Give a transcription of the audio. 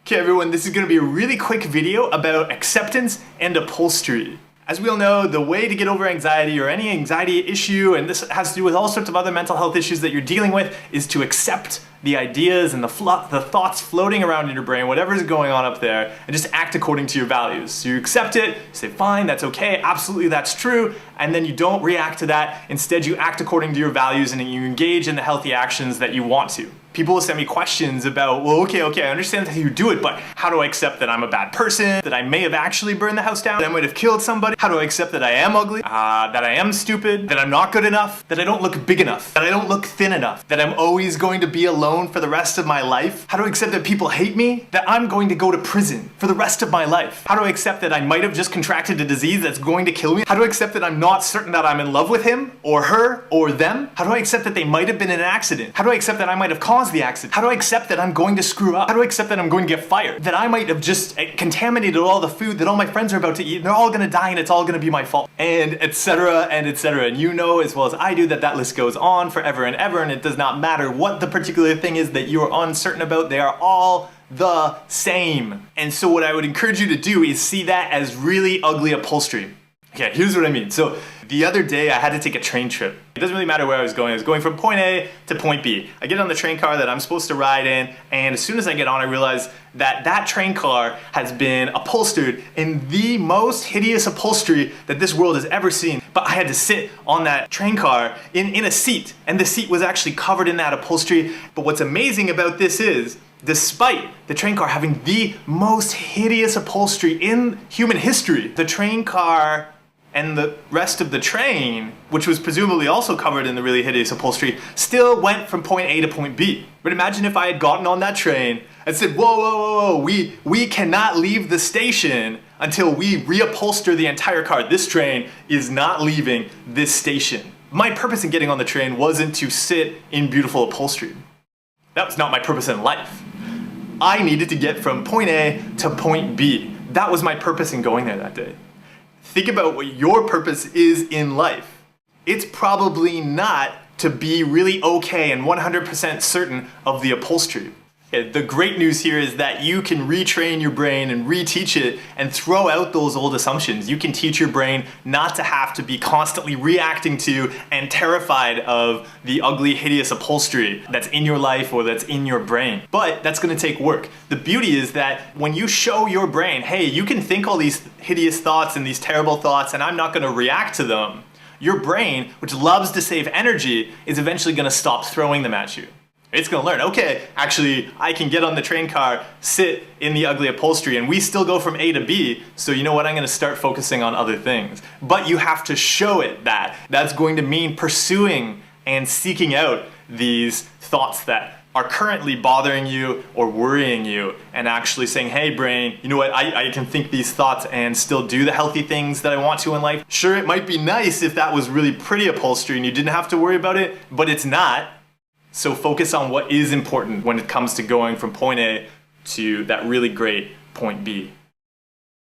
Okay everyone, this is going to be a really quick video about acceptance and upholstery. As we all know, the way to get over anxiety or any anxiety issue, and this has to do with all sorts of other mental health issues that you're dealing with, is to accept the ideas and the thoughts floating around in your brain, whatever is going on up there, and just act according to your values. So you accept it, you say fine, that's okay, absolutely that's true, and then you don't react to that. Instead you act according to your values and you engage in the healthy actions that you want to. People will send me questions about, well, okay, I understand that you do it, but how do I accept that I'm a bad person, that I may have actually burned the house down, that I might have killed somebody? How do I accept that I am ugly, that I am stupid, that I'm not good enough, that I don't look big enough, that I don't look thin enough, that I'm always going to be alone for the rest of my life? How do I accept that people hate me, that I'm going to go to prison for the rest of my life? How do I accept that I might have just contracted a disease that's going to kill me? How do I accept that I'm not certain that I'm in love with him, or her, or them? How do I accept that they might have been in an accident? How do I accept that I might have caused the accident? How do I accept that I'm going to screw up? How do I accept that I'm going to get fired? That I might have just contaminated all the food that all my friends are about to eat and they're all gonna die and it's all gonna be my fault? And etc. and etc. And you know as well as I do that that list goes on forever and ever, and it does not matter what the particular thing is that you're uncertain about, they are all the same. And so what I would encourage you to do is see that as really ugly upholstery. Okay, here's what I mean. So the other day I had to take a train trip. It doesn't really matter where I was going from point A to point B. I get on the train car that I'm supposed to ride in, and as soon as I get on I realize that that train car has been upholstered in the most hideous upholstery that this world has ever seen. But I had to sit on that train car in a seat, and the seat was actually covered in that upholstery. But what's amazing about this is, despite the train car having the most hideous upholstery in human history, the train car and the rest of the train, which was presumably also covered in the really hideous upholstery, still went from point A to point B. But imagine if I had gotten on that train and said, whoa, we cannot leave the station until we reupholster the entire car. This train is not leaving this station. My purpose in getting on the train wasn't to sit in beautiful upholstery. That was not my purpose in life. I needed to get from point A to point B. That was my purpose in going there that day. Think about what your purpose is in life. It's probably not to be really okay and 100% certain of the upholstery. The great news here is that you can retrain your brain and reteach it and throw out those old assumptions. You can teach your brain not to have to be constantly reacting to and terrified of the ugly, hideous upholstery that's in your life or that's in your brain. But that's gonna take work. The beauty is that when you show your brain, hey, you can think all these hideous thoughts and these terrible thoughts and I'm not gonna react to them, your brain, which loves to save energy, is eventually gonna stop throwing them at you. It's gonna learn, okay, actually, I can get on the train car, sit in the ugly upholstery, and we still go from A to B, so you know what, I'm gonna start focusing on other things. But you have to show it that. That's going to mean pursuing and seeking out these thoughts that are currently bothering you or worrying you, and actually saying, hey brain, you know what, I can think these thoughts and still do the healthy things that I want to in life. Sure, it might be nice if that was really pretty upholstery and you didn't have to worry about it, but it's not. So focus on what is important when it comes to going from point A to that really great point B.